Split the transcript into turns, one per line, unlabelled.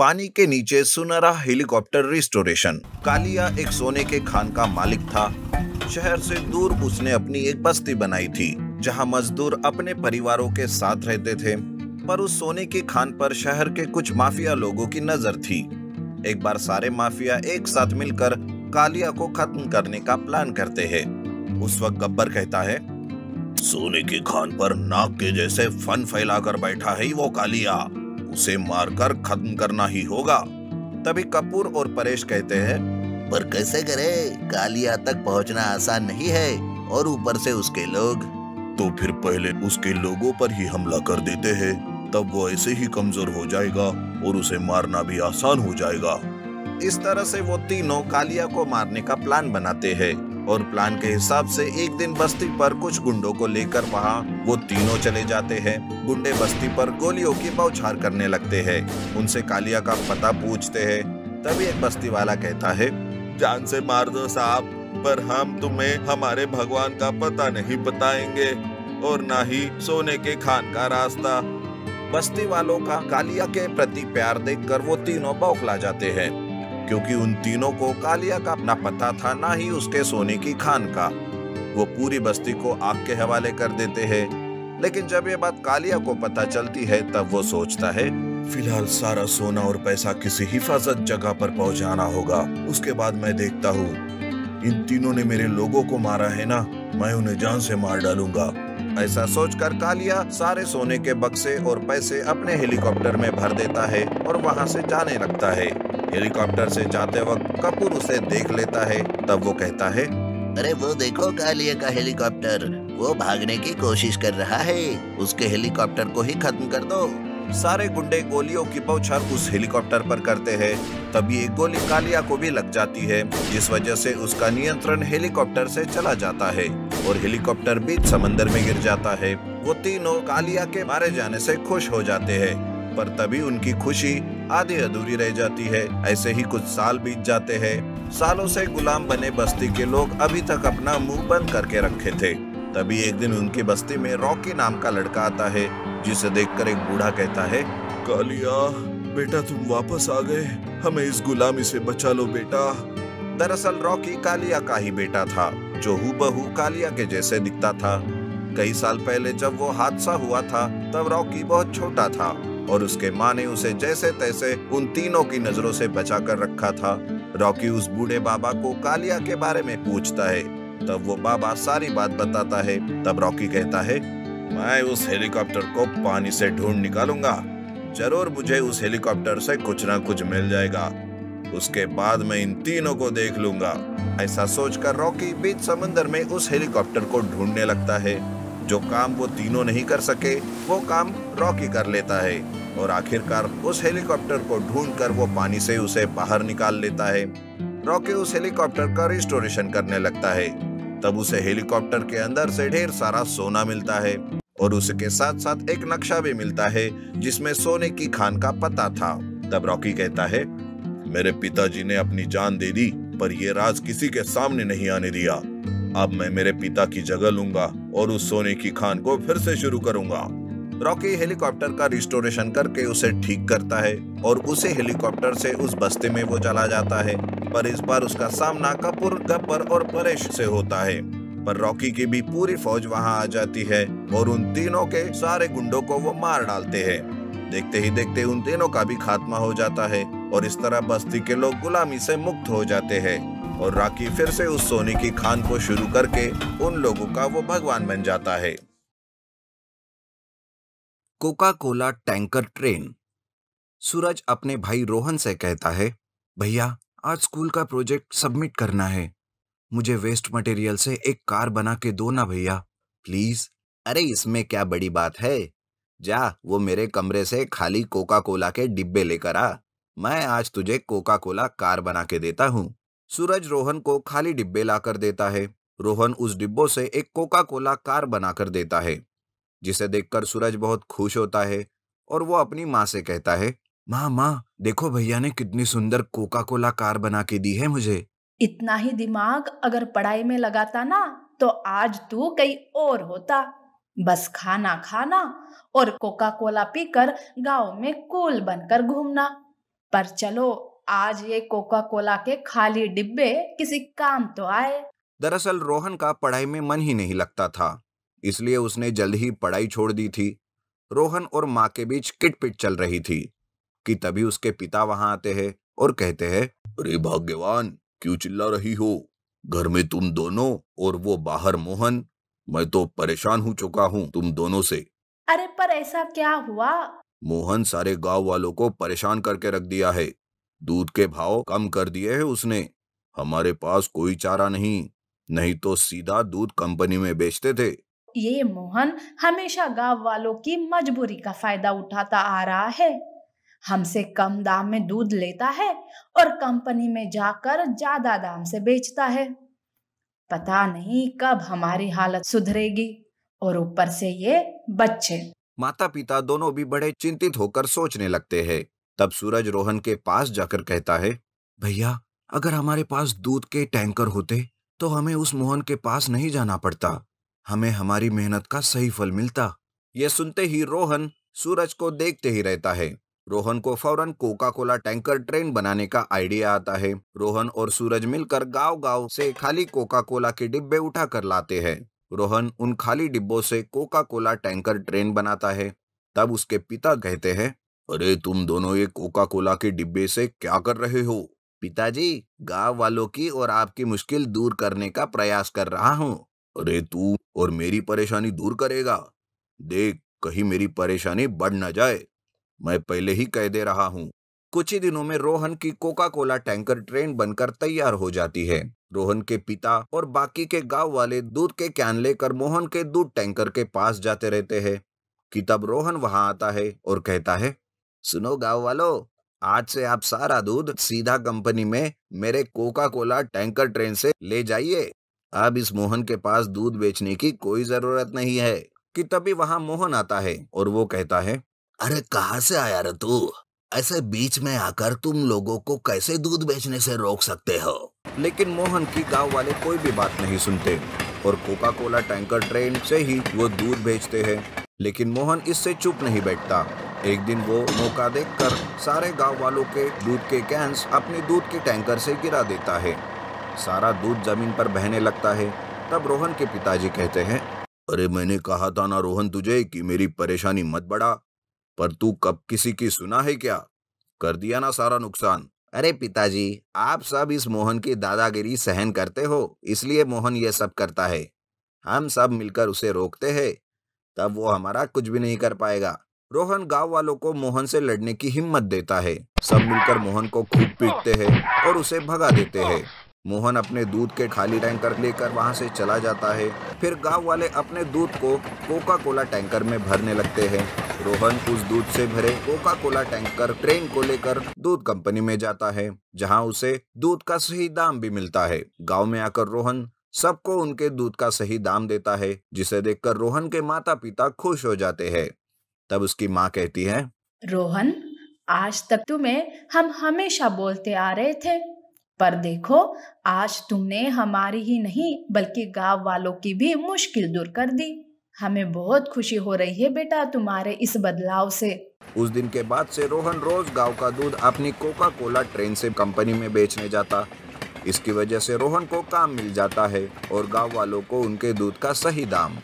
पानी के नीचे सुनहरा हेलीकॉप्टर रिस्टोरेशन। कालिया एक सोने के खान का मालिक था। शहर से दूर उसने अपनी एक बस्ती बनाई थी जहां मजदूर अपने परिवारों के साथ रहते थे। पर उस सोने की खान पर शहर के कुछ माफिया लोगों की नजर थी। एक बार सारे माफिया एक साथ मिलकर कालिया को खत्म करने का प्लान करते हैं। उस वक्त गब्बर कहता है, सोने की खान पर नाग के जैसे फन फैलाकर बैठा है वो कालिया, उसे मारकर खत्म करना ही होगा। तभी कपूर और परेश कहते हैं,
पर कैसे करे, कालिया तक पहुंचना आसान नहीं है और ऊपर से उसके लोग।
तो फिर पहले उसके लोगों पर ही हमला कर देते हैं, तब वो ऐसे ही कमजोर हो जाएगा और उसे मारना भी आसान हो जाएगा। इस तरह से वो तीनों कालिया को मारने का प्लान बनाते हैं और प्लान के हिसाब से एक दिन बस्ती पर कुछ गुंडों को लेकर वहाँ वो तीनों चले जाते हैं। गुंडे बस्ती पर गोलियों की बौछार करने लगते हैं। उनसे कालिया का पता पूछते हैं। तभी एक बस्ती वाला कहता है, जान से मार दो साहब, पर हम तुम्हें हमारे भगवान का पता नहीं बताएंगे और ना ही सोने के खान का रास्ता। बस्ती वालों का कालिया के प्रति प्यार देखकर वो तीनों बौखला जाते हैं, क्योंकि उन तीनों को कालिया का अपना पता था, ना ही उसके सोने की खान का। वो पूरी बस्ती को आग के हवाले कर देते हैं। लेकिन जब ये बात कालिया को पता चलती है तब वो सोचता है, फिलहाल सारा सोना और पैसा किसी हिफाजत जगह पर पहुंचाना होगा, उसके बाद मैं देखता हूँ। इन तीनों ने मेरे लोगों को मारा है ना, मैं उन्हें जान से मार डालूंगा। ऐसा सोचकर कालिया सारे सोने के बक्से और पैसे अपने हेलीकॉप्टर में भर देता है और वहां से जाने लगता है। हेलीकॉप्टर से जाते वक्त कपूर उसे देख लेता है। तब वो कहता है,
अरे वो देखो कालिया का हेलीकॉप्टर, वो भागने की कोशिश कर रहा है, उसके हेलीकॉप्टर को ही खत्म कर दो।
सारे गुंडे गोलियों की बौछार उस हेलीकॉप्टर पर करते हैं। तभी एक गोली कालिया को भी लग जाती है, जिस वजह से उसका नियंत्रण हेलीकॉप्टर से चला जाता है और हेलीकॉप्टर बीच समंदर में गिर जाता है। वो तीनों कालिया के मारे जाने से खुश हो जाते हैं, पर तभी उनकी खुशी आधी अधूरी रह जाती है। ऐसे ही कुछ साल बीत जाते हैं। सालों से गुलाम बने बस्ती के लोग अभी तक अपना मुंह बंद करके रखे थे। तभी एक दिन उनकी बस्ती में रॉकी नाम का लड़का आता है, जिसे देखकर एक बूढ़ा कहता है, कालिया बेटा तुम वापस आ गए, हमें इस गुलामी से बचा लो बेटा। दरअसल रॉकी कालिया का ही बेटा था, जो हूबहू कालिया के जैसे दिखता था। कई साल पहले जब वो हादसा हुआ था तब रॉकी बहुत छोटा था और उसके माँ ने उसे जैसे तैसे उन तीनों की नजरों से बचा कर रखा था। रॉकी उस बूढ़े बाबा को कालिया के बारे में पूछता है। तब वो बाबा सारी बात बताता है। तब रॉकी कहता है, मैं उस हेलीकॉप्टर को पानी से ढूंढ निकालूंगा, जरूर मुझे उस हेलीकॉप्टर से कुछ ना कुछ मिल जाएगा, उसके बाद मैं इन तीनों को देख लूंगा। ऐसा सोचकर रॉकी बीच समंदर में उस हेलीकॉप्टर को ढूंढने लगता है। जो काम वो तीनों नहीं कर सके वो काम रॉकी कर लेता है और आखिरकार उस हेलीकॉप्टर को ढूंढकर वो पानी से उसे बाहर निकाल लेता है। रॉकी उस हेलीकॉप्टर का रिस्टोरेशन करने लगता है। तब उसे हेलीकॉप्टर के अंदर से ढेर सारा सोना मिलता है और उसके साथ साथ एक नक्शा भी मिलता है जिसमें सोने की खान का पता था। तब रॉकी कहता है, मेरे पिताजी ने अपनी जान दे दी, पर ये राज किसी के सामने नहीं आने दिया। अब मैं मेरे पिता की जगह लूंगा और उस सोने की खान को फिर से शुरू करूंगा। रॉकी हेलीकॉप्टर का रिस्टोरेशन करके उसे ठीक करता है और उसे हेलीकॉप्टर से उस बस्ती में वो चला जाता है। पर इस बार उसका सामना कपूर, गब्बर और परेश से होता है। पर रॉकी की भी पूरी फौज वहां आ जाती है और उन तीनों के सारे गुंडों को वो मार डालते हैं। देखते ही देखते उन तीनों का भी खात्मा हो जाता है और इस तरह बस्ती के लोग गुलामी से मुक्त हो जाते हैं और रॉकी फिर से उस सोने की खान को शुरू करके उन लोगों का वो भगवान बन जाता है। Coca Cola tanker train. Suraj अपने भाई रोहन से कहता है, भैया आज स्कूल का प्रोजेक्ट सबमिट करना है, मुझे वेस्ट मटेरियल से एक कार बना के दो ना भैया, प्लीज।
अरे इसमें क्या बड़ी बात है, जा वो मेरे कमरे से खाली कोका कोला के डिब्बे लेकर आ, मैं आज तुझे कोका कोला कार बना के देता हूँ।
सूरज रोहन को खाली डिब्बे लाकर देता है। रोहन उस डिब्बों से एक कोका कोला कार बनाकर देता है, जिसे देखकर सूरज बहुत खुश होता है और वो अपनी माँ से कहता है, माँ माँ देखो भैया ने कितनी सुंदर कोका कोला कार बना के दी है मुझे।
इतना ही दिमाग अगर पढ़ाई में लगाता ना तो आज तू कहीं और होता। बस खाना खाना और कोका कोला पीकर गांव में कूल बनकर घूमना। पर चलो आज ये कोका कोला के खाली डिब्बे किसी काम तो आए।
दरअसल रोहन का पढ़ाई में मन ही नहीं लगता था, इसलिए उसने जल्द ही पढ़ाई छोड़ दी थी। रोहन और माँ के बीच किटपिट चल रही थी कि तभी उसके पिता वहां आते हैं और कहते हैं, अरे भाग्यवान, क्यों चिल्ला रही हो? घर में तुम दोनों और वो बाहर मोहन, मैं तो परेशान हो चुका हूँ तुम दोनों से।
अरे पर ऐसा क्या हुआ?
मोहन सारे गांव वालों को परेशान करके रख दिया है। दूध के भाव कम कर दिए हैं उसने। हमारे पास कोई चारा नहीं, नहीं तो सीधा दूध कंपनी में बेचते थे।
ये मोहन हमेशा गांव वालों की मजबूरी का फायदा उठाता आ रहा है। हमसे कम दाम में दूध लेता है और कंपनी में जाकर ज्यादा दाम से बेचता है। पता नहीं कब हमारी हालत सुधरेगी, और ऊपर से ये बच्चे।
माता पिता दोनों भी बड़े चिंतित होकर सोचने लगते हैं। तब सूरज रोहन के पास जाकर कहता है, भैया, अगर हमारे पास दूध के टैंकर होते तो हमें उस मोहन के पास नहीं जाना पड़ता, हमें हमारी मेहनत का सही फल मिलता। यह सुनते ही रोहन सूरज को देखते ही रहता है। रोहन को फौरन कोका कोला टैंकर ट्रेन बनाने का आइडिया आता है। रोहन और सूरज मिलकर गांव गांव से खाली कोका कोला के डिब्बे उठा कर लाते हैं। रोहन उन खाली डिब्बों से कोका कोला टैंकर ट्रेन बनाता है। तब उसके पिता कहते हैं, अरे तुम दोनों ये कोका कोला के डिब्बे से क्या कर रहे हो? पिताजी, गांव वालों की और आपकी मुश्किल दूर करने का प्रयास कर रहा हूँ। अरे तू और मेरी परेशानी दूर करेगा? देख, कहीं मेरी परेशानी बढ़ न जाए, मैं पहले ही कह दे रहा हूँ। कुछ ही दिनों में रोहन की कोका कोला टैंकर ट्रेन बनकर तैयार हो जाती है। रोहन के पिता और बाकी के गांव वाले दूध के कैन लेकर मोहन के दूध टैंकर के पास जाते रहते हैं कि तब रोहन वहां आता है और कहता है, सुनो गांव वालों, आज से आप सारा दूध सीधा कंपनी में मेरे कोका कोला टैंकर ट्रेन से ले जाइए। अब इस मोहन के पास दूध बेचने की कोई जरूरत नहीं है। कि तभी वहां मोहन आता है और वो कहता है, अरे कहाँ से आया रे तू? ऐसे बीच में आकर तुम लोगों को कैसे दूध बेचने से रोक सकते हो? लेकिन मोहन की गांव वाले कोई भी बात नहीं सुनते और कोका कोला टैंकर ट्रेन से ही वो दूध बेचते हैं। लेकिन मोहन इससे चुप नहीं बैठता। एक दिन वो मौका देखकर सारे गांव वालों के दूध के कैंस अपनी दूध के टैंकर से गिरा देता है। सारा दूध जमीन पर बहने लगता है। तब रोहन के पिताजी कहते हैं, अरे मैंने कहा था ना रोहन तुझे कि मेरी परेशानी मत बढ़ा, पर तू कब किसी की सुना है क्या? कर दिया ना सारा नुकसान। अरे पिताजी, आप सब इस मोहन की दादागिरी सहन करते हो, इसलिए मोहन ये सब करता है। हम सब मिलकर उसे रोकते हैं, तब वो हमारा कुछ भी नहीं कर पाएगा। रोहन गांव वालों को मोहन से लड़ने की हिम्मत देता है। सब मिलकर मोहन को खूब पीटते हैं और उसे भगा देते हैं। मोहन अपने दूध के खाली टैंकर लेकर वहां से चला जाता है। फिर गांव वाले अपने दूध को कोका कोला टैंकर में भरने लगते हैं। रोहन उस दूध से भरे कोका कोला टैंकर ट्रेन को लेकर दूध कंपनी में जाता है, जहां उसे दूध का सही दाम भी मिलता है। गांव में आकर रोहन सबको उनके दूध का सही दाम देता है, जिसे देखकर रोहन के माता पिता खुश हो जाते हैं। तब उसकी माँ कहती है,
रोहन, आज तक तुम्हें हम हमेशा बोलते आ रहे थे, पर देखो आज तुमने हमारी ही नहीं बल्कि गांव वालों की भी मुश्किल दूर कर दी। हमें बहुत खुशी हो रही है बेटा तुम्हारे इस बदलाव से।
उस दिन के बाद से रोहन रोज गांव का दूध अपनी कोका कोला ट्रेन से कंपनी में बेचने जाता। इसकी वजह से रोहन को काम मिल जाता है और गांव वालों को उनके दूध का सही दाम।